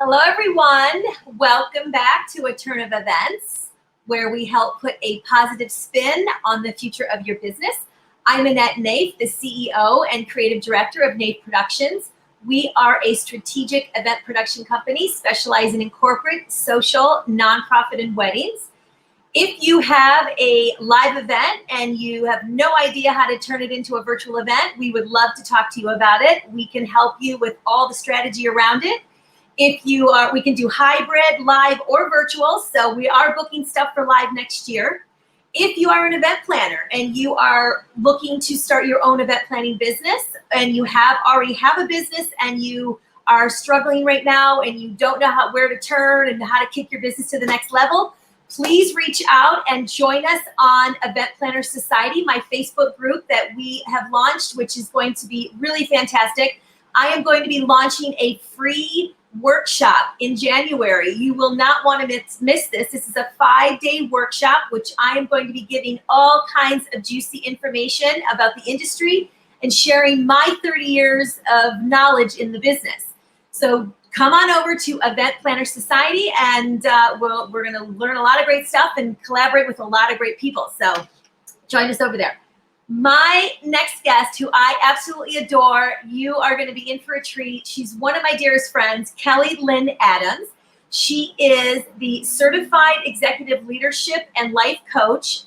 Hello, everyone. Welcome back to A Turn of Events, where we help put a positive spin on the future of your business. I'm Annette Naif, the CEO and Creative Director of Naif Productions. We are a strategic event production company specializing in corporate, social, nonprofit, and weddings. If you have a live event and you have no idea how to turn it into a virtual event, we would love to talk to you about it. We can help you with all the strategy around it. We can do hybrid, live, or virtual. So we are booking stuff for live next year. If you are an event planner and you are looking to start your own event planning business and you already have a business and you are struggling right now and you don't know where to turn and how to kick your business to the next level, please reach out and join us on Event Planner Society, my Facebook group that we have launched, which is going to be really fantastic. I am going to be launching a free workshop in January. You will not want to miss this. This is a 5-day workshop, which I am going to be giving all kinds of juicy information about the industry and sharing my 30 years of knowledge in the business. So come on over to Event Planner Society and we're going to learn a lot of great stuff and collaborate with a lot of great people. So join us over there. My next guest, who I absolutely adore, you are going to be in for a treat. She's one of my dearest friends, Kelly Lynn Adams. She is the Certified Executive Leadership and Life Coach,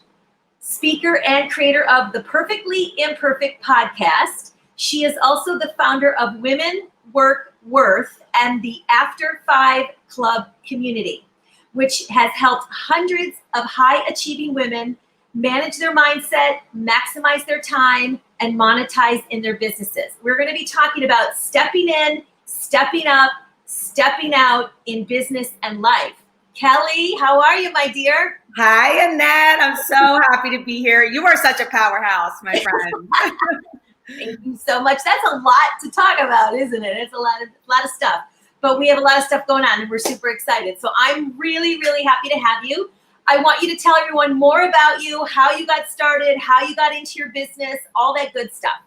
speaker, and creator of the Perfectly Imperfect Podcast. She is also the founder of Women Work Worth and the After 5 Club community, which has helped hundreds of high-achieving women manage their mindset, maximize their time, and monetize in their businesses. We're going to be talking about stepping in, stepping up, stepping out in business and life. Kelly, how are you, my dear? Hi, Annette. I'm so happy to be here. You are such a powerhouse, my friend. Thank you so much. That's a lot to talk about, isn't it? It's a lot of stuff. But we have a lot of stuff going on, and we're super excited. So I'm really, really happy to have you. I want you to tell everyone more about you, how you got started, how you got into your business, all that good stuff.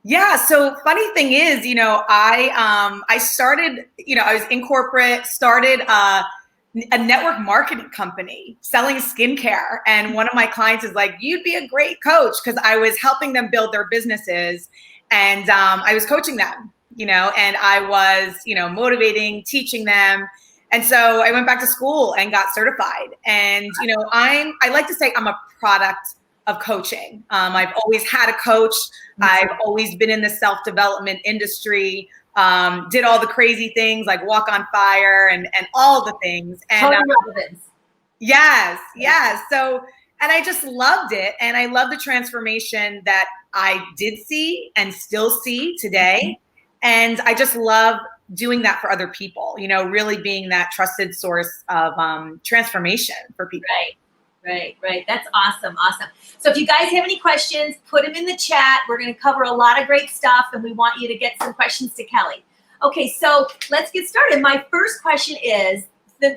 Yeah. So funny thing is, I started, I was in corporate, started a network marketing company selling skincare. And one of my clients is like, you'd be a great coach, because I was helping them build their businesses. And I was coaching them, and I was, motivating, teaching them. And so I went back to school and got certified. And, I like to say I'm a product of coaching. I've always had a coach. I've always been in the self-development industry, did all the crazy things like walk on fire and all the things. And yes. So, and I just loved it. And I love the transformation that I did see and still see today. And I just love doing that for other people, really being that trusted source of transformation for people. Right. That's awesome. So if you guys have any questions, put them in the chat. We're going to cover a lot of great stuff, and we want you to get some questions to Kelly. Okay, so let's get started. My first question is,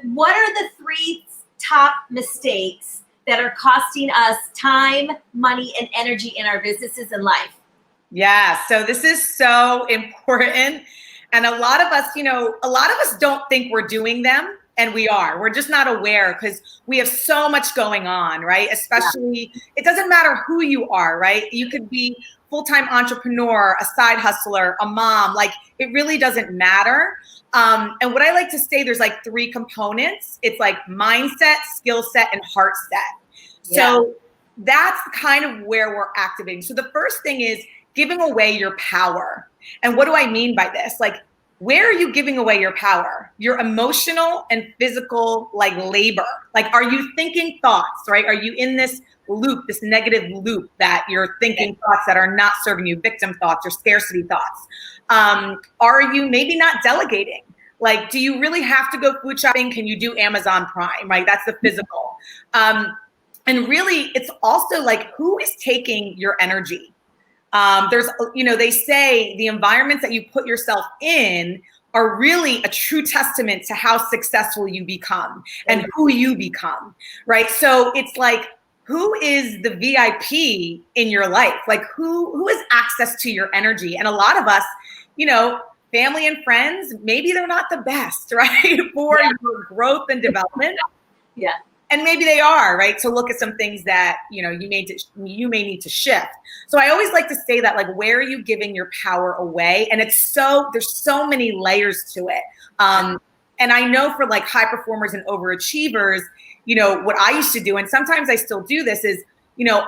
what are the 3 top mistakes that are costing us time, money, and energy in our businesses and life? Yeah, so this is so important. And a lot of us don't think we're doing them, and we are. We're just not aware because we have so much going on, right? Especially, It doesn't matter who you are, right? You could be full-time entrepreneur, a side hustler, a mom, it really doesn't matter. And what I like to say, there's 3 components. It's mindset, skill set, and heart set. So that's kind of where we're activating. So the first thing is giving away your power. And what do I mean by this? Where are you giving away your power? Your emotional and physical, labor. Are you thinking thoughts, right? Are you in this loop, this negative loop that you're thinking thoughts that are not serving you, victim thoughts or scarcity thoughts? Are you maybe not delegating? Do you really have to go food shopping? Can you do Amazon Prime, right? That's the physical. And really, it's also who is taking your energy? They say the environments that you put yourself in are really a true testament to how successful you become and who you become, right? So it's who is the VIP in your life? Who has access to your energy? And a lot of us, family and friends, maybe they're not the best, right? For your growth and development. Yeah. And maybe they are, right? So look at some things that, you may need to shift. So I always like to say that, like, where are you giving your power away? And there's so many layers to it. And I know for like high performers and overachievers, what I used to do, and sometimes I still do this, is,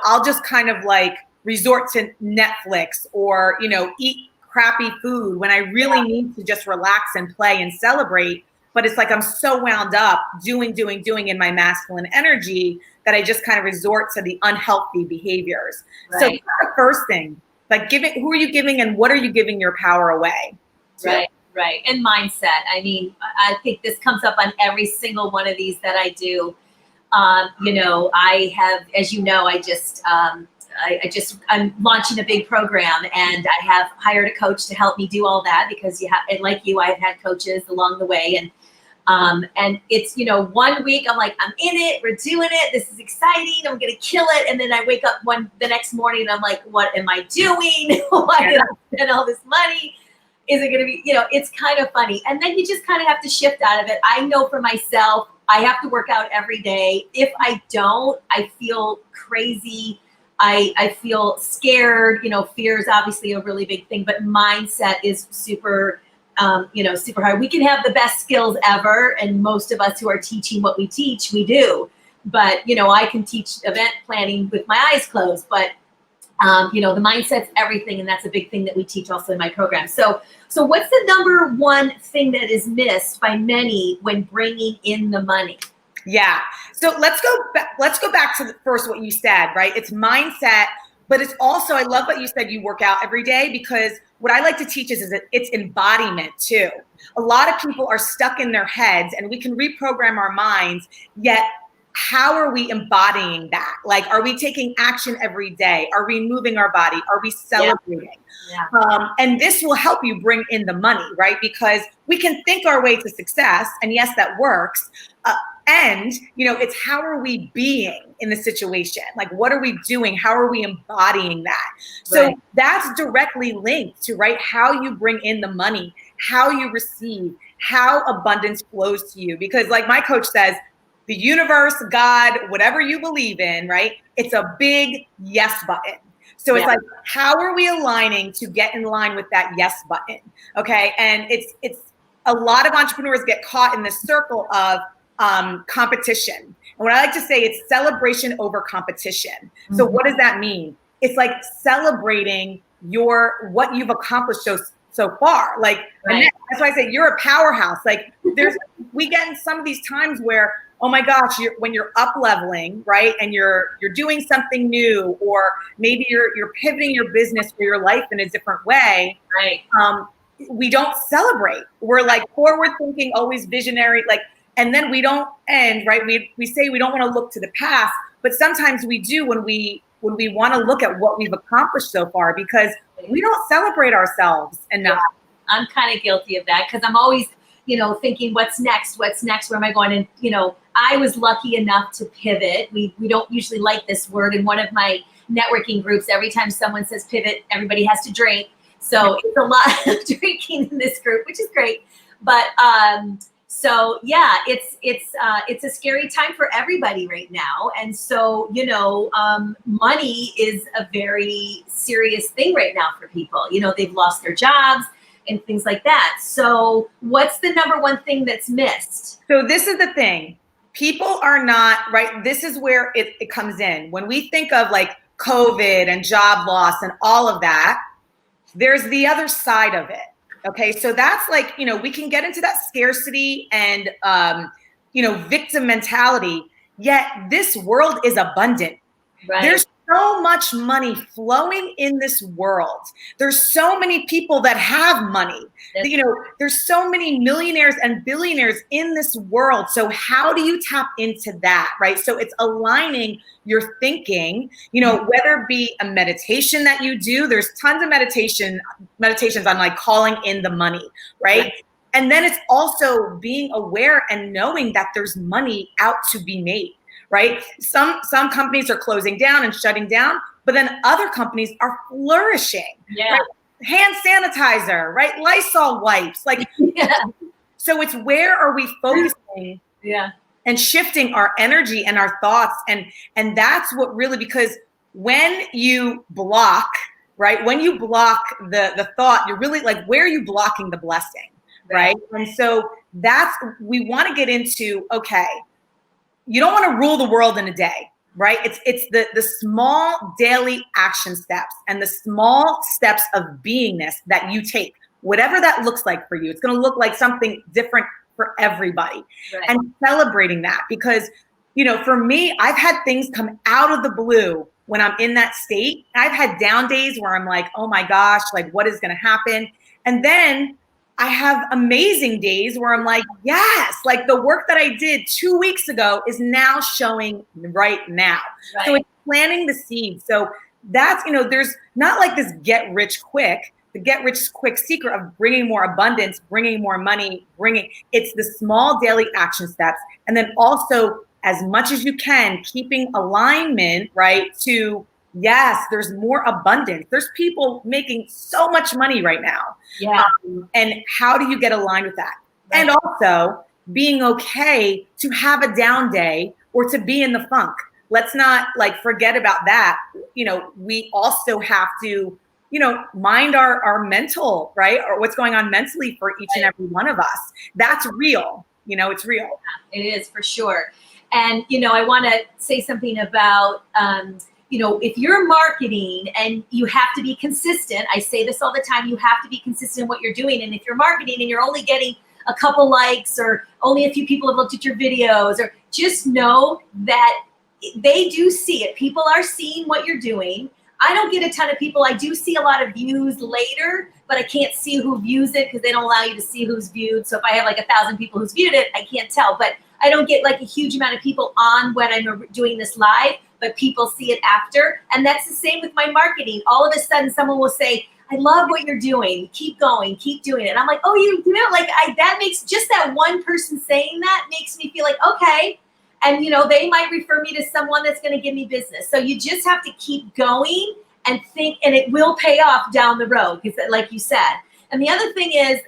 I'll just kind of like resort to Netflix or, eat crappy food when I really need to just relax and play and celebrate. But it's like I'm so wound up doing in my masculine energy that I just kind of resort to the unhealthy behaviors. Right. So that's the first thing, like who are you giving and what are you giving your power away to? Right. And mindset. I mean, I think this comes up on every single one of these that I do. I have, as you know, I'm launching a big program and I have hired a coach to help me do all that because I've had coaches along the way. And it's, 1 week I'm like, I'm in it, we're doing it. This is exciting. I'm going to kill it. And then I wake up the next morning and I'm like, what am I doing? Why did I spend all this money? Is it going to be, it's kind of funny. And then you just kind of have to shift out of it. I know for myself, I have to work out every day. If I don't, I feel crazy. I feel scared. Fear is obviously a really big thing, but mindset is super, super hard. We can have the best skills ever. And most of us who are teaching what we teach, we do. But, I can teach event planning with my eyes closed, but the mindset's everything. And that's a big thing that we teach also in my program. So what's the number one thing that is missed by many when bringing in the money? Yeah. So let's go back to first what you said, right? It's mindset, but it's also, I love what you said, you work out every day, because what I like to teach is that it's embodiment too. A lot of people are stuck in their heads and we can reprogram our minds, yet how are we embodying that? Like, are we taking action every day? Are we moving our body? Are we celebrating? Yeah. And this will help you bring in the money, right? Because we can think our way to success, and yes, that works. And, it's how are we being in the situation? Like, what are we doing? How are we embodying that? So that's directly linked to, right, how you bring in the money, how you receive, how abundance flows to you. Because like my coach says, the universe, God, whatever you believe in, right? It's a big yes button. So it's like, how are we aligning to get in line with that yes button? Okay. And it's a lot of entrepreneurs get caught in this circle of competition. And what I like to say, it's celebration over competition. Mm-hmm. So what does that mean? It's like celebrating what you've accomplished so far. Like, that's why I say you're a powerhouse. Like we get in some of these times where, oh my gosh, when you're up leveling, right? And you're doing something new, or maybe you're pivoting your business or your life in a different way. Right. We don't celebrate. We're like forward thinking, always visionary, and then we don't end, right? We say we don't want to look to the past, but sometimes we do when we want to look at what we've accomplished so far, because we don't celebrate ourselves enough. Yeah, I'm kind of guilty of that, because I'm always, thinking what's next, where am I going? And, I was lucky enough to pivot. We don't usually like this word. In one of my networking groups, every time someone says pivot, everybody has to drink. So it's a lot of drinking in this group, which is great. But so yeah, it's a scary time for everybody right now. And so, money is a very serious thing right now for people. They've lost their jobs and things like that. So what's the number one thing that's missed? So this is the thing. People are not, right? This is where it comes in. When we think of like COVID and job loss and all of that, there's the other side of it. Okay. So that's like, we can get into that scarcity and, victim mentality, yet this world is abundant. Right. There's so much money flowing in this world. There's so many people that have money. There's so many millionaires and billionaires in this world. So how do you tap into that, right? So it's aligning your thinking, whether it be a meditation that you do. There's tons of meditations on like calling in the money, right? And then it's also being aware and knowing that there's money out to be made. Right? Some companies are closing down and shutting down, but then other companies are flourishing. Yeah. Right? hand sanitizer, right? Lysol wipes. Like, so it's where are we focusing and shifting our energy and our thoughts. And that's what really, because when you block, right? When you block the thought, you're really like, where are you blocking the blessing? Right. And so we want to get into, okay, you don't want to rule the world in a day, right? It's the small daily action steps and the small steps of beingness that you take, whatever that looks like for you. It's going to look like something different for everybody, and celebrating that, because, you know, for me, I've had things come out of the blue when I'm in that state. I've had down days where I'm like, oh my gosh, like what is going to happen? And then I have amazing days where I'm like, yes, like the work that I did 2 weeks ago is now showing right now. So it's planting the seed. So that's, you know, there's not like this get rich quick. The get rich quick secret of bringing more abundance, bringing more money, it's the small daily action steps. And then also, as much as you can, keeping alignment, right, to, yes, there's more abundance. There's people making so much money right now. And how do you get aligned with that? And also being okay to have a down day or to be in the funk. Let's not like forget about that. You know, we also have to, you know, mind our mental, right? Or what's going on mentally for each and every one of us. That's real. You know, it's real. It is, for sure. And, you know, I want to say something about, you know, if you're marketing and you have to be consistent, I say this all the time, you have to be consistent in what you're doing. And if you're marketing and you're only getting a couple likes or only a few people have looked at your videos, or just know that they do see it. People are seeing what you're doing. I don't get a ton of people. I do see a lot of views later, but I can't see who views it because they don't allow you to see who's viewed. So if I have like 1,000 people who's viewed it, I can't tell. But I don't get like a huge amount of people on when I'm doing this live, but people see it after. And that's the same with my marketing. All of a sudden someone will say, I love what you're doing. Keep going, keep doing it. And I'm like, oh, you do it? Like that makes, just that one person saying that makes me feel like, okay. And, you know, they might refer me to someone that's going to give me business. So you just have to keep going and think, and it will pay off down the road, because like you said. And the other thing is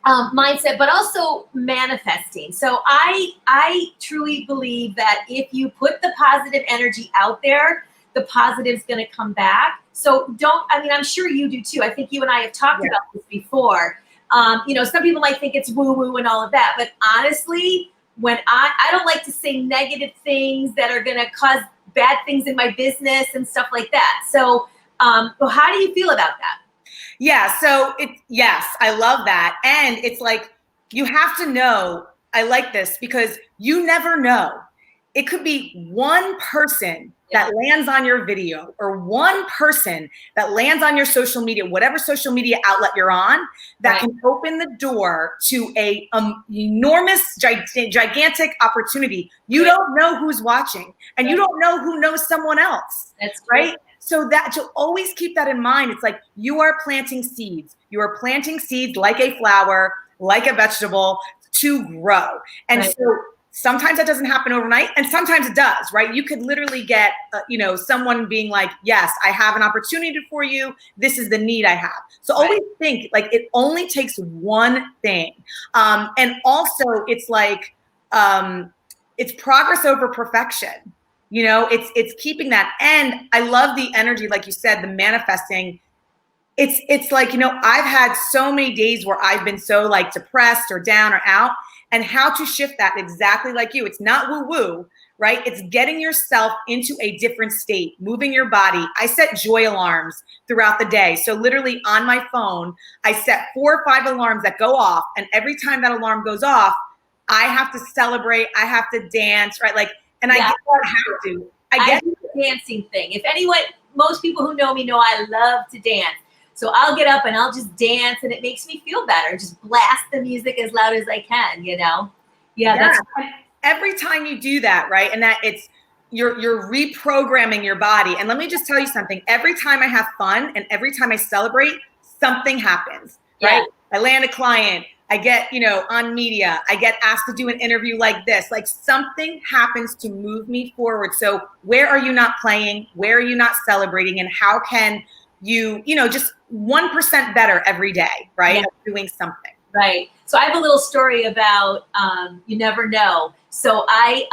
mindset, but also manifesting. So I truly believe that if you put the positive energy out there, the positive's going to come back. So I'm sure you do too. I think you and I have talked about this before. You know, some people might think it's woo-woo and all of that, but honestly, when I don't like to say negative things that are going to cause bad things in my business and stuff like that. So how do you feel about that? Yeah. So yes, I love that. And it's like, you have to know, I like this because you never know. It could be one person that lands on your video, or one person that lands on your social media, whatever social media outlet you're on, that can open the door to a enormous, gigantic opportunity. You don't know who's watching, and you don't know who knows someone else. That's right. So that you'll always keep that in mind. It's like you are planting seeds. You are planting seeds like a flower, like a vegetable, to grow. And so sometimes that doesn't happen overnight, and sometimes it does, right? You could literally get, someone being like, yes, I have an opportunity for you. This is the need I have. So always think like it only takes one thing. And also it's like, it's progress over perfection. You know, it's keeping that. And I love the energy, like you said, the manifesting. It's like, I've had so many days where I've been so like depressed or down or out, and how to shift that exactly like you. It's not woo-woo, right? It's getting yourself into a different state, moving your body. I set joy alarms throughout the day. So literally on my phone, I set 4 or 5 alarms that go off. And every time that alarm goes off, I have to celebrate. I have to dance, right? Like, and I get I get the dancing thing. If anyone, most people who know me know I love to dance. So I'll get up and I'll just dance, and it makes me feel better. Just blast the music as loud as I can, Yeah, that's every time you do that, right? And that you're reprogramming your body. And let me just tell you something. Every time I have fun and every time I celebrate, something happens, right? I land a client, I get, on media, I get asked to do an interview like this, like something happens to move me forward. So where are you not playing? Where are you not celebrating? And how can just 1% better every day, right? Yeah. Of doing something. Right. So I have a little story about you never know. So I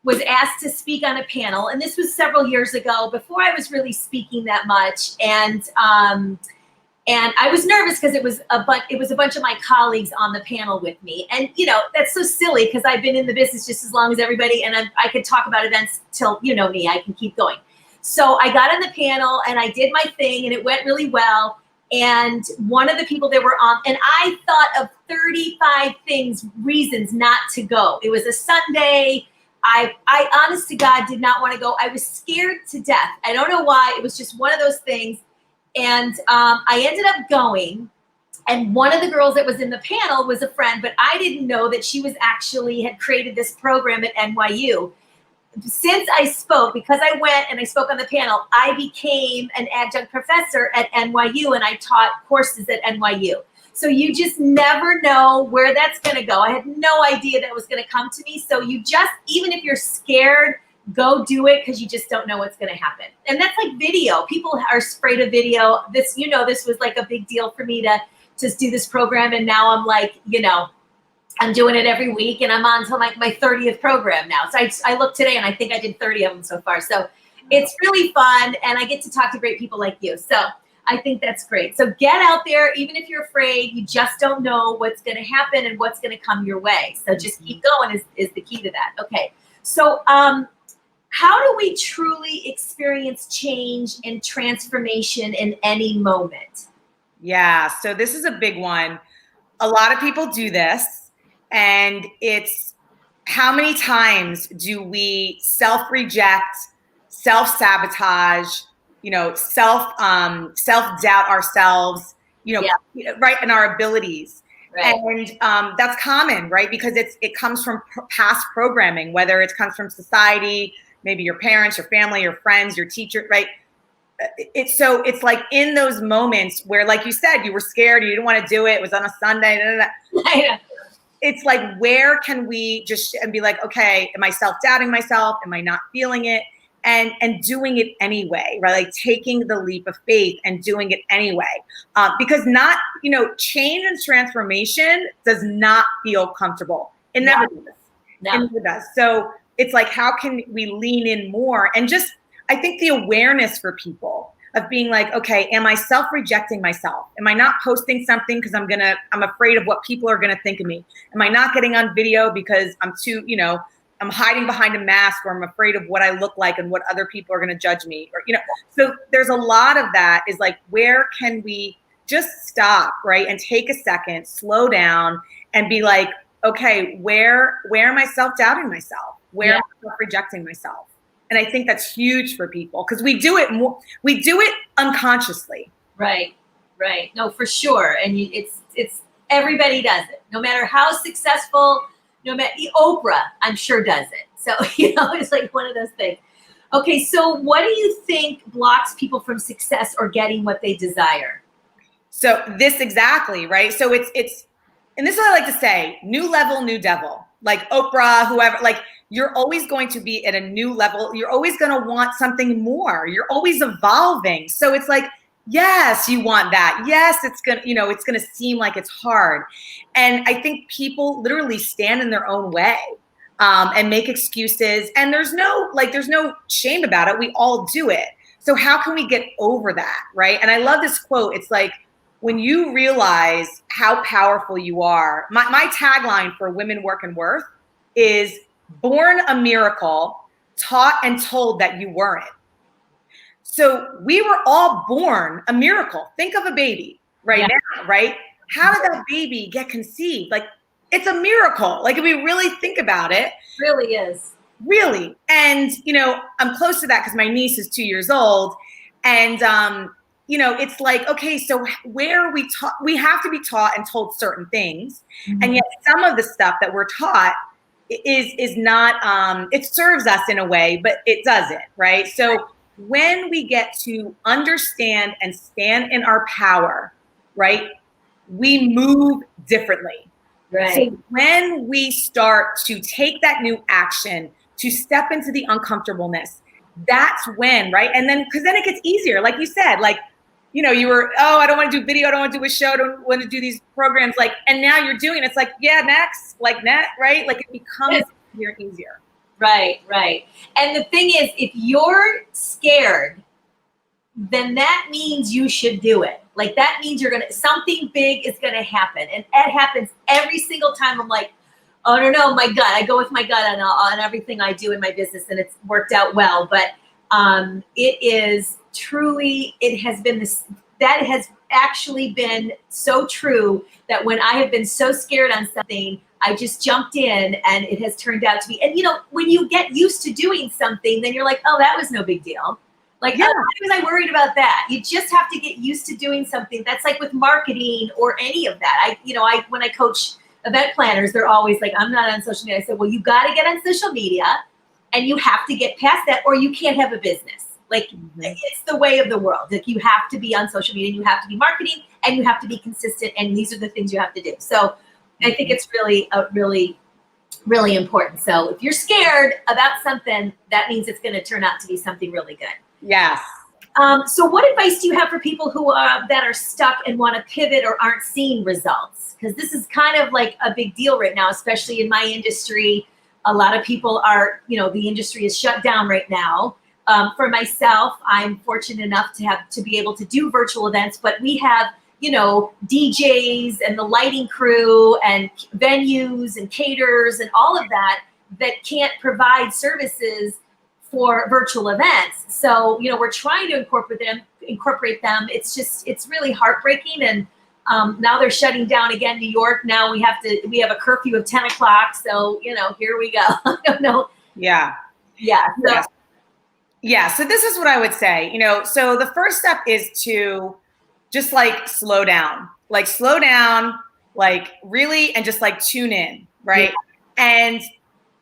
was asked to speak on a panel, and this was several years ago before I was really speaking that much. And I was nervous because it was a bunch of my colleagues on the panel with me. And, that's so silly because I've been in the business just as long as everybody, and I could talk about events till, me, I can keep going. So I got on the panel and I did my thing and it went really well. And one of the people that were on, and I thought of 35 reasons not to go. It was a Sunday. I honest to God did not want to go. I was scared to death. I don't know why. It was just one of those things. And I ended up going. And one of the girls that was in the panel was a friend, but I didn't know that she had created this program at NYU. Since I spoke, because I went and I spoke on the panel, I became an adjunct professor at NYU and I taught courses at NYU. So you just never know where that's going to go. I had no idea that was going to come to me. So even if you're scared, go do it because you just don't know what's going to happen. And that's like video. People are afraid of video. This was like a big deal for me to just do this program. And now I'm like, I'm doing it every week and I'm on to like my 30th program now. So I looked today and I think I did 30 of them so far. So it's really fun and I get to talk to great people like you. So I think that's great. So get out there, even if you're afraid, you just don't know what's going to happen and what's going to come your way. So just keep going is the key to that. Okay. So how do we truly experience change and transformation in any moment? Yeah. So this is a big one. A lot of people do this. And it's how many times do we self-reject, self-sabotage, self-doubt ourselves, right, and our abilities. Right. And that's common, right? Because it comes from past programming, whether it comes from society, maybe your parents, your family, your friends, your teacher, right? It's like in those moments where, like you said, you were scared, you didn't want to do it. It was on a Sunday. It's like, where can we just and be like, okay, am I self-doubting myself? Am I not feeling it? And doing it anyway, right? Like taking the leap of faith and doing it anyway. Because change and transformation does not feel comfortable. It never does. No. It never does. So it's like, how can we lean in more? And just, I think the awareness for people of being like, okay, am I self-rejecting myself? Am I not posting something because I'm afraid of what people are going to think of me? Am I not getting on video because I'm too, I'm hiding behind a mask, or I'm afraid of what I look like and what other people are going to judge me, or, so there's a lot of that is like, where can we just stop, right? And take a second, slow down and be like, okay, where am I self-doubting myself? Where am I self-rejecting myself? And I think that's huge for people because we do it unconsciously. Right. No, for sure. And it's everybody does it. No matter how successful, Oprah, I'm sure does it. So, it's like one of those things. Okay. So what do you think blocks people from success or getting what they desire? So this exactly, right? So it's, and this is what I like to say, new level, new devil, like Oprah, whoever, like, you're always going to be at a new level. You're always going to want something more. You're always evolving. So it's like, yes, you want that. Yes, it's going to, it's going to seem like it's hard. And I think people literally stand in their own way and make excuses. And there's no shame about it. We all do it. So how can we get over that, right? And I love this quote. It's like, when you realize how powerful you are, my tagline for Women Work and Worth is, born a miracle, taught and told that you weren't. So we were all born a miracle. Think of a baby now, right? How did that baby get conceived? Like, it's a miracle. Like, if we really think about it. Really is. Really. And, I'm close to that because my niece is 2 years old. And, it's like, okay, so where are we taught? We have to be taught and told certain things. Mm-hmm. And yet some of the stuff that we're taught is not, it serves us in a way, but it doesn't, right? So when we get to understand and stand in our power, right, we move differently. Right. So when we start to take that new action, to step into the uncomfortableness, that's when, right? And then, because then it gets easier. Like you said, like you were, oh, I don't want to do video. I don't want to do a show. I don't want to do these programs. Like, and now you're doing it. It's like, yeah, next, like net, right? Like it becomes easier and easier. Right, right. And the thing is, if you're scared, then that means you should do it. Like that means something big is going to happen. And it happens every single time. I'm like, oh, no, my gut. I go with my gut on everything I do in my business, and it's worked out well. But it is truly, it has been this, that has actually been so true that when I have been so scared on something, I just jumped in and it has turned out to be, and when you get used to doing something, then you're like, oh, that was no big deal. Like, why was I worried about that? You just have to get used to doing something. That's like with marketing or any of that. When I coach event planners, they're always like, I'm not on social media. I said, well, you got to get on social media and you have to get past that or you can't have a business. Like it's the way of the world. Like you have to be on social media, you have to be marketing, and you have to be consistent. And these are the things you have to do. So I think it's really important. So if you're scared about something, that means it's going to turn out to be something really good. Yes. So what advice do you have for people who that are stuck and want to pivot or aren't seeing results? Because this is kind of like a big deal right now, especially in my industry. A lot of people are, the industry is shut down right now. For myself, I'm fortunate enough to be able to do virtual events, but we have, DJs and the lighting crew and venues and caterers and all of that can't provide services for virtual events. So, we're trying to incorporate them. It's really heartbreaking. And now they're shutting down again, New York. Now we have a curfew of 10 o'clock. So, here we go. I don't know. Yeah. Yeah. So, yeah. So this is what I would say, so the first step is to just like slow down, like really, and just like tune in. Right. Yeah. And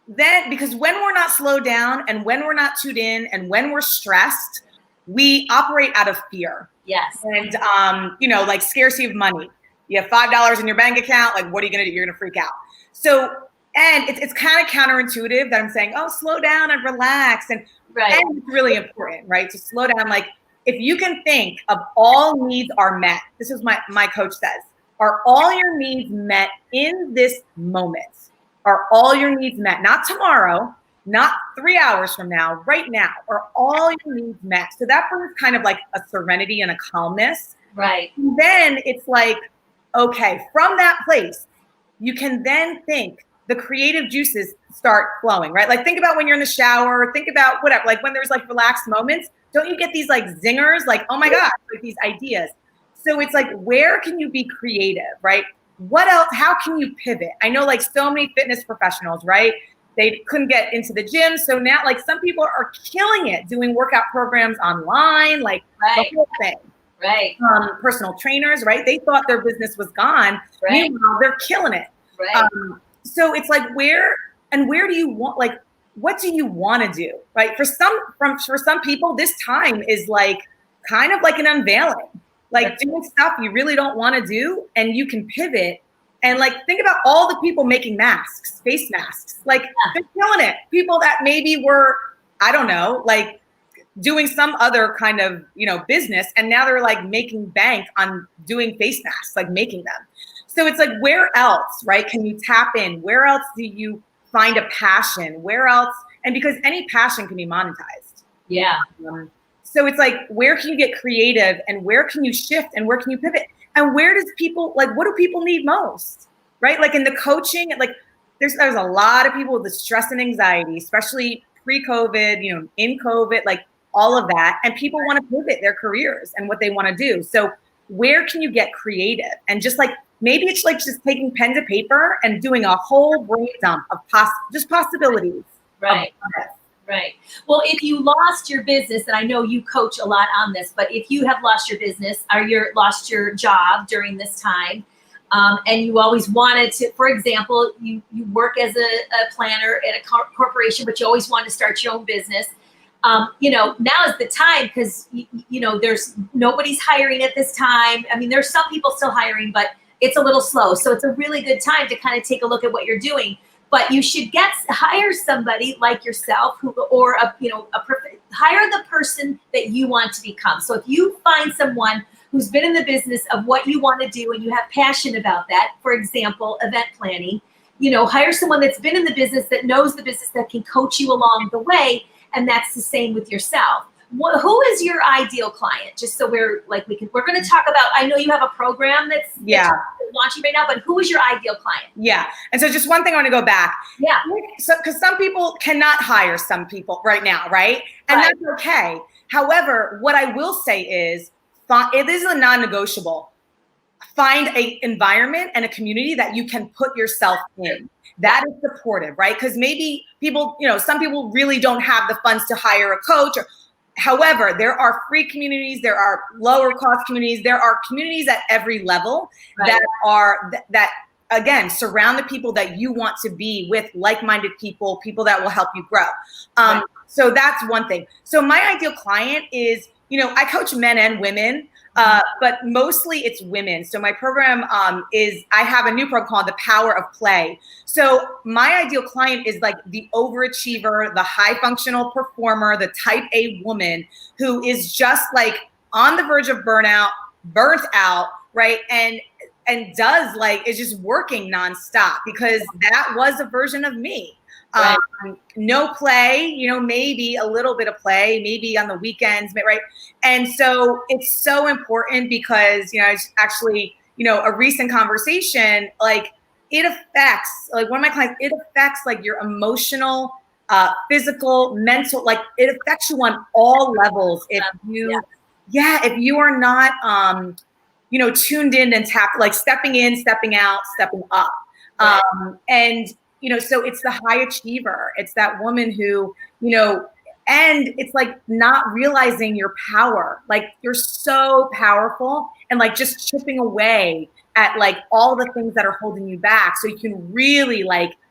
then, because when we're not slowed down and when we're not tuned in and when we're stressed, we operate out of fear. Yes. And, like scarcity of money. You have $5 in your bank account. Like, what are you going to do? You're going to freak out. So, and it's kind of counterintuitive that I'm saying, oh, slow down and relax. And it's really important, right? To slow down. Like, if you can think of all needs are met, this is my coach says, are all your needs met in this moment? Are all your needs met? Not tomorrow, not 3 hours from now, right now. Are all your needs met? So that brings kind of like a serenity and a calmness. Right. And then it's like, okay, from that place, you can then think the creative juices start flowing, right? Like think about when you're in the shower, think about whatever, like when there's like relaxed moments, don't you get these like zingers, like, oh my God, like these ideas. So it's like, where can you be creative, right? What else? How can you pivot? I know like so many fitness professionals, right? They couldn't get into the gym. So now like some people are killing it doing workout programs online, like the whole thing. Right. Personal trainers, right? They thought their business was gone. Right. Meanwhile, they're killing it. Right. So it's like where do you want, like, what do you want to do? Right. For some people, this time is like kind of like an unveiling. Like doing stuff you really don't want to do, and you can pivot and like think about all the people making masks, face masks. Like they're killing it. People that maybe were, I don't know, like doing some other kind of, business, and now they're like making bank on doing face masks, like making them. So it's like, where else, right? Can you tap in? Where else do you find a passion? Where else? And because any passion can be monetized. Yeah. So it's like, where can you get creative and where can you shift and where can you pivot? And where does people, like, what do people need most, right? Like in the coaching, like there's a lot of people with the stress and anxiety, especially pre-COVID, in COVID, like all of that. And people want to pivot their careers and what they want to do. So where can you get creative? And just like, maybe it's like just taking pen to paper and doing a whole brain dump of just possibilities. Right. Right. Well, if you lost your business, and I know you coach a lot on this, but if you have lost your business or lost your job during this time, and you always wanted to, for example, you work as a planner at a corporation, but you always want to start your own business. Now is the time because, there's nobody's hiring at this time. I mean, there's some people still hiring, but it's a little slow. So it's a really good time to kind of take a look at what you're doing. But you should hire somebody like yourself hire the person that you want to become. So if you find someone who's been in the business of what you want to do and you have passion about that. For example, event planning. Hire someone that's been in the business, that knows the business, that can coach you along the way. And that's the same with yourself. Who is your ideal client? Just so we're going to talk about, I know you have a program that's launching right now, but who is your ideal client? Yeah. And so just one thing I want to go back. Yeah. So, because some people cannot hire some people right now, right? And that's okay. However, what I will say is, it is a non-negotiable. Find an environment and a community that you can put yourself in. That is supportive, right? Because maybe people, some people really don't have the funds to hire a coach. However, there are free communities, there are lower cost communities, there are communities at every level that again, surround the people that you want to be with, like-minded people that will help you grow. So that's one thing. So my ideal client is, I coach men and women, but mostly it's women. So my program I have a new program called The Power of Play. So my ideal client is like the overachiever, the high functional performer, the type A woman who is just like on the verge of burnout, burnt out, right? And does is just working nonstop, because that was a version of me. Right. No play, maybe a little bit of play, maybe on the weekends, right? And so it's so important because, it's actually, a recent conversation, it affects, one of my clients, it affects your emotional, physical, mental, it affects you on all levels. If you are not, tuned in and tapped, stepping in, stepping out, stepping up. Right. And so it's the high achiever. It's that woman who, and it's not realizing your power. You're so powerful, and just chipping away at all the things that are holding you back, so you can really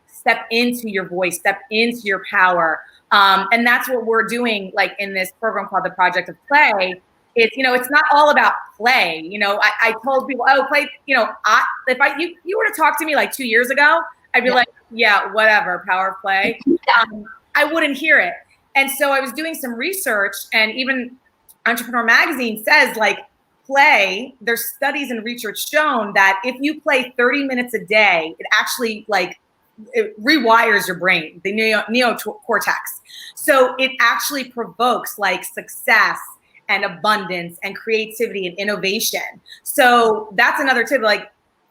step into your voice, step into your power. And that's what we're doing in this program called the Project of Play. It's, it's not all about play. I told people, play, if you were to talk to me 2 years ago, I'd be yeah, whatever, power of play. I wouldn't hear it. And so I was doing some research, and even Entrepreneur Magazine says play, there's studies and research shown that if you play 30 minutes a day, it actually it rewires your brain, the neocortex. So it actually provokes success and abundance and creativity and innovation. So that's another tip,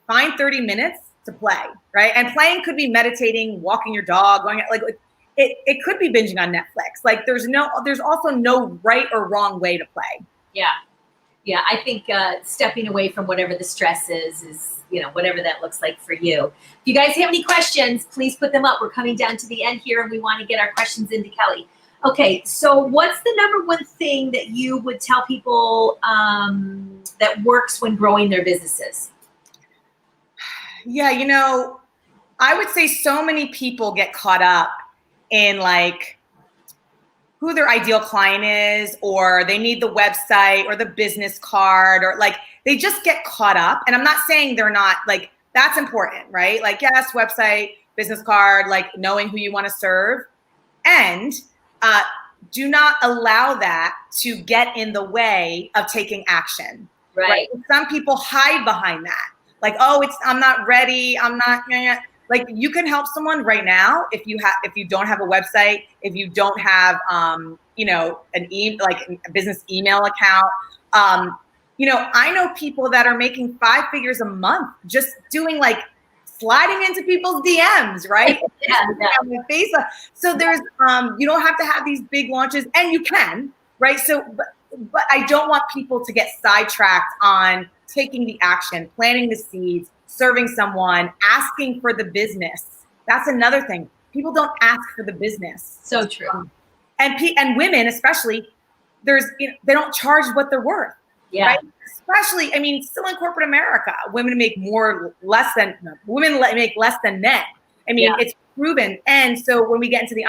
find 30 minutes to play, right? And playing could be meditating, walking your dog, going it could be binging on Netflix. There's also no right or wrong way to play. Yeah. I think stepping away from whatever the stress is, whatever that looks like for you. If you guys have any questions, please put them up. We're coming down to the end here, and we want to get our questions into Kelly. Okay, so what's the number one thing that you would tell people that works when growing their businesses? Yeah, I would say so many people get caught up in who their ideal client is, or they need the website or the business card, or they just get caught up. And I'm not saying they're not, that's important, right? Yes, website, business card, knowing who you want to serve. And do not allow that to get in the way of taking action. Right? Some people hide behind that. I'm not ready. I'm not. You can help someone right now if you don't have a website, if you don't have a business email account. I know people that are making 5 figures a month just doing sliding into people's DMs, right? Facebook. So there's you don't have to have these big launches, and you can, right? So but I don't want people to get sidetracked on taking the action, planting the seeds, serving someone, asking for the business. That's another thing. People don't ask for the business. So true. And women especially, they don't charge what they're worth. Yeah. Right? Especially, still in corporate America, women make less than men. It's proven. And so when we get into the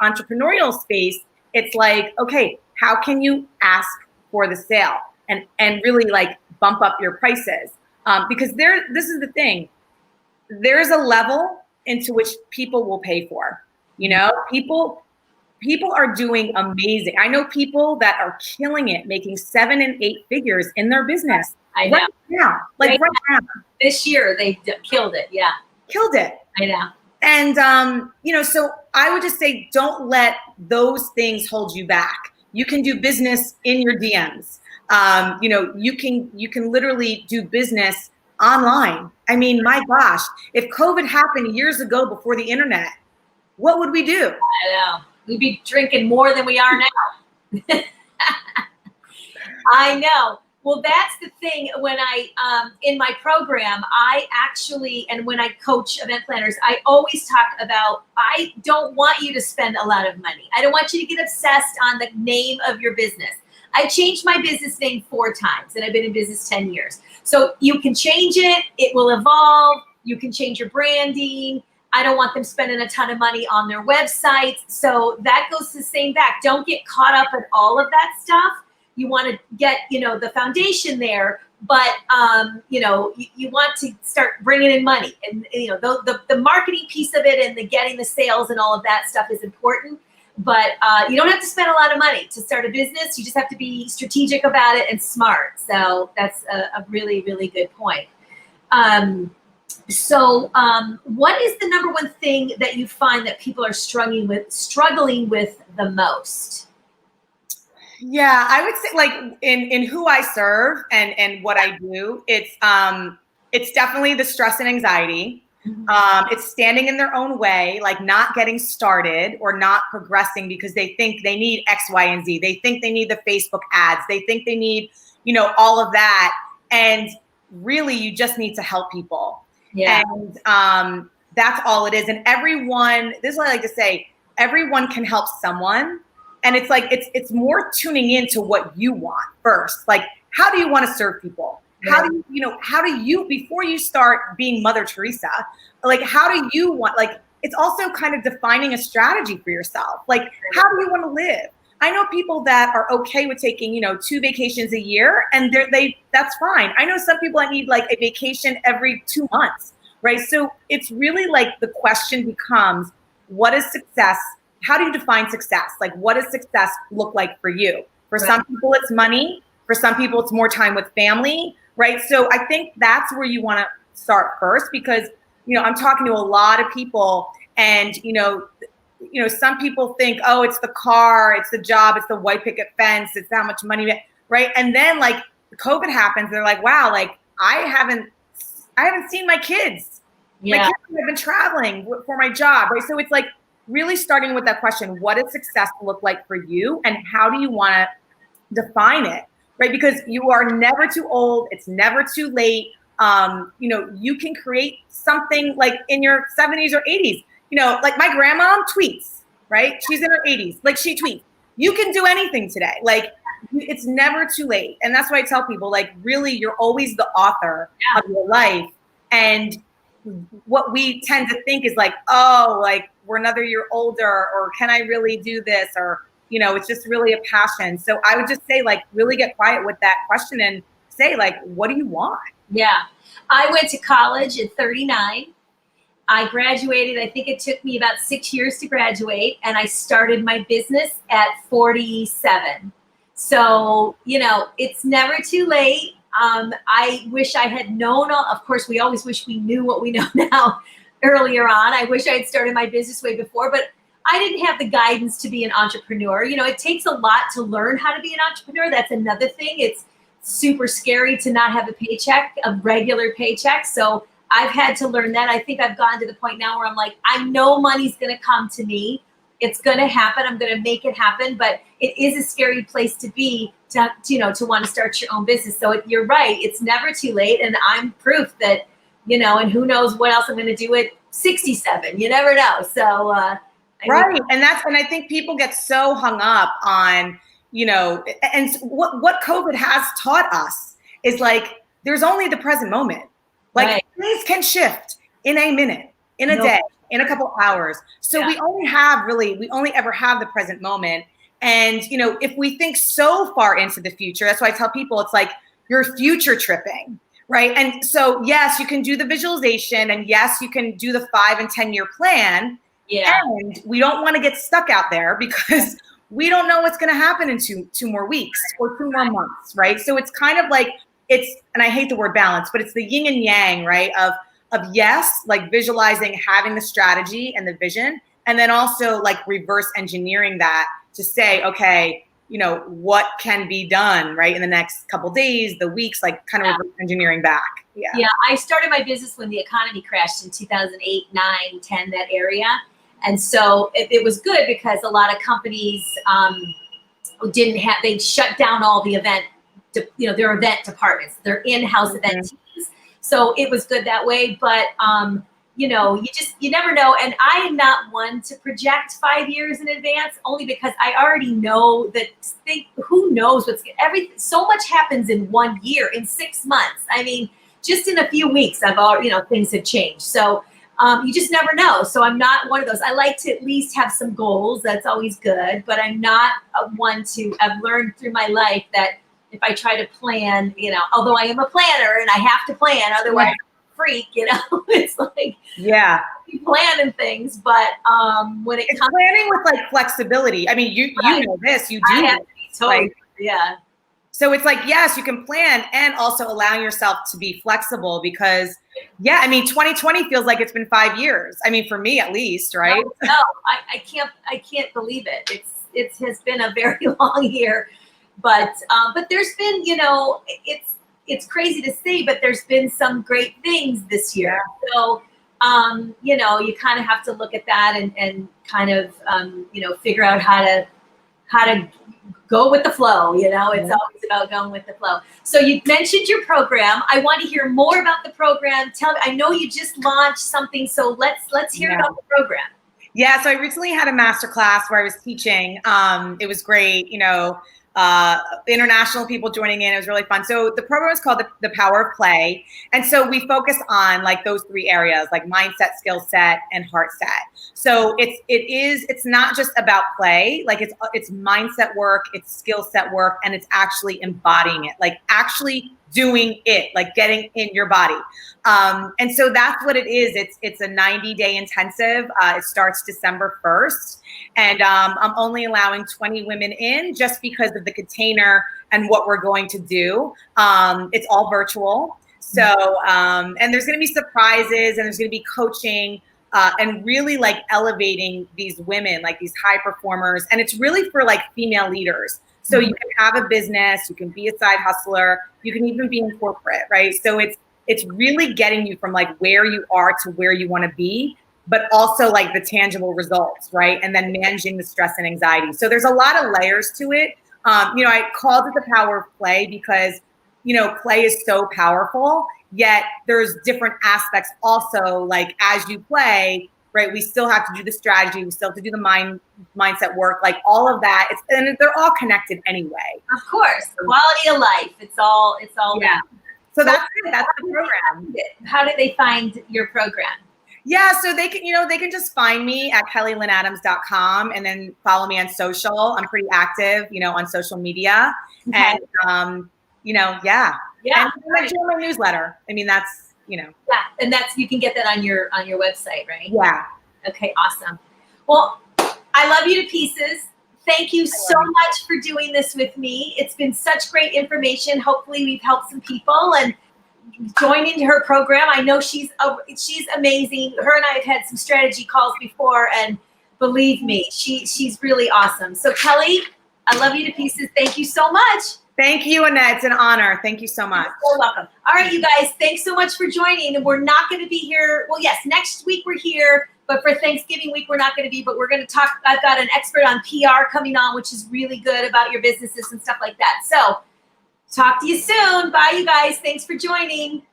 entrepreneurial space, it's okay, how can you ask for the sale and really bump up your prices? Because this is the thing. There's a level into which people will pay for. People people are doing amazing. I know people that are killing it, making 7 and 8 figures in their business. I know. Right now. Like right now. This year, they killed it. Yeah. Killed it. I know. And, so I would just say, don't let those things hold you back. You can do business in your DMs. You can literally do business online. I mean, my gosh, if COVID happened years ago before the internet, what would we do? I know. We'd be drinking more than we are now. I know. Well, that's the thing. When in my program, and when I coach event planners, I always talk about, I don't want you to spend a lot of money. I don't want you to get obsessed on the name of your business. I changed my business name 4 times, and I've been in business 10 years. So you can change it. It will evolve. You can change your branding. I don't want them spending a ton of money on their websites. So that goes the same back. Don't get caught up in all of that stuff. You want to get, the foundation there, but, you want to start bringing in money, and, the marketing piece of it and the getting the sales and all of that stuff is important, but you don't have to spend a lot of money to start a business. You just have to be strategic about it and smart. So that's a really, really good point. So what is the number one thing that you find that people are struggling with the most? Yeah, I would say, like, in who I serve and what I do, it's definitely the stress and anxiety. Mm-hmm. It's standing in their own way, like not getting started or not progressing because they think they need X, Y, and Z. They think they need the Facebook ads. They think they need, all of that. And really, you just need to help people. Yeah. And that's all it is. And everyone, this is what I like to say, everyone can help someone. And it's like, it's more tuning into what you want first. Like, how do you want to serve people? How do you, before you start being Mother Teresa, like, how do you want, like, it's also kind of defining a strategy for yourself. Like, how do you want to live? I know people that are okay with taking, 2 vacations a year, and that's fine. I know some people that need like a vacation every 2 months, right? So it's really like the question becomes, what is success? How do you define success? Like, what does success look like for you? For some people, it's money. For some people, it's more time with family, right? So I think that's where you want to start first, because, I'm talking to a lot of people, and, some people think, oh, it's the car, it's the job, it's the white picket fence, it's how much money, right? And then like COVID happens, they're like, wow, like I haven't seen my kids. Yeah. My kids have been traveling for my job, right? So it's like, really starting with that question, what does success look like for you, and how do you want to define it, right? Because you are never too old. It's never too late. You can create something like in your 70s or 80s. Like my grandma tweets, right? She's in her 80s. Like, she tweets. You can do anything today. Like, it's never too late. And that's why I tell people, like, really, you're always the author of your life. And what we tend to think is like, oh, like, we're another year older, or can I really do this? Or, it's just really a passion. So I would just say, like, really get quiet with that question and say, like, what do you want? Yeah. I went to college at 39. I graduated, I think it took me about 6 years to graduate, and I started my business at 47. So, it's never too late. I wish I had known, of course, we always wish we knew what we know now earlier on. I wish I had started my business way before, but I didn't have the guidance to be an entrepreneur. It takes a lot to learn how to be an entrepreneur. That's another thing. It's super scary to not have a regular paycheck. So I've had to learn that. I think I've gotten to the point now where I'm like, I know money's going to come to me. It's going to happen. I'm going to make it happen. But it is a scary place to be to want to start your own business. So you're right. It's never too late. And I'm proof that, and who knows what else I'm going to do at 67. You never know. So, right. And I think people get so hung up on, and what COVID has taught us is like, there's only the present moment. Like, things can shift in a minute, in a day, in a couple hours. So we only ever have the present moment. And, if we think so far into the future, that's why I tell people, it's like you're future tripping, right? And so, yes, you can do the visualization, and yes, you can do the 5 and 10 year plan. Yeah. And we don't want to get stuck out there because we don't know what's going to happen in two more weeks or 2 more months, right? So it's kind of like, and I hate the word balance, but it's the yin and yang, right? Of yes, like visualizing, having the strategy and the vision, and then also like reverse engineering that to say, okay, what can be done, right, in the next couple days, the weeks, like kind of reverse engineering back. Yeah, I started my business when the economy crashed in 2008, 9, 10, that area. And so it was good because a lot of companies they shut down all the their event departments, their in-house event teams. So it was good that way. But, you never know. And I am not one to project 5 years in advance, only because I already know that who knows so much happens in 1 year, in 6 months. I mean, just in a few weeks, things have changed. So you just never know. So I'm not one of those. I like to at least have some goals. That's always good. But I'm not one to. I've learned through my life that if I try to plan, although I am a planner and I have to plan, otherwise I'm a freak. It's like planning things. But when it's planning with like flexibility. I mean, you know this. You do. I have to be totally, So it's like, yes, you can plan and also allowing yourself to be flexible because, 2020 feels like it's been 5 years. I mean, for me at least, right? No, I can't believe it. It has been a very long year, but there's been, it's crazy to say, but there's been some great things this year. So, you kind of have to look at that and kind of, figure out how to go with the flow. It's always about going with the flow. So you mentioned your program. I want to hear more about the program. Tell me, I know you just launched something, so let's hear about the program. Yeah, so I recently had a masterclass where I was teaching. It was great, international people joining in. It was really fun. So the program is called the Power of Play. And so we focus on like those 3 areas, like mindset, skill set, and heart set. So it's not just about play, like it's mindset work, it's skill set work, and it's actually embodying it, like actually doing it, like getting in your body. And so that's what it is. It's a 90-day intensive. It starts December 1st. And I'm only allowing 20 women in just because of the container and what we're going to do. It's all virtual. So, and there's going to be surprises and there's going to be coaching and really like elevating these women, like these high performers. And it's really for like female leaders. So you can have a business, you can be a side hustler, you can even be in corporate, right? So it's really getting you from like where you are to where you want to be, but also like the tangible results, right? And then managing the stress and anxiety. So there's a lot of layers to it. I called it the Power of Play because, play is so powerful, yet there's different aspects also, like as you play, right? We still have to do the strategy. We still have to do the mindset work, like all of that. And they're all connected anyway. Of course, quality of life. It's all that. So that's it. That's the program. How do they find your program? Yeah, so they can just find me at kellylynnadams.com and then follow me on social. I'm pretty active, on social media. Okay. And Yeah. And I join my newsletter. I mean, that's, Yeah, and you can get that on your website, right? Yeah. Okay, awesome. Well, I love you to pieces. Thank you so much for doing this with me. It's been such great information. Hopefully we've helped some people and join into her program. I know she's amazing. Her and I have had some strategy calls before, and believe me, she's really awesome. So Kelly, I love you to pieces. Thank you so much. Thank you, Annette. It's an honor. Thank you so much. You're so welcome. All right, you guys, thanks so much for joining. And we're not going to be here. Well, yes, next week we're here, but for Thanksgiving week, we're not going to be, but we're going to talk. I've got an expert on PR coming on, which is really good about your businesses and stuff like that. So talk to you soon. Bye, you guys. Thanks for joining.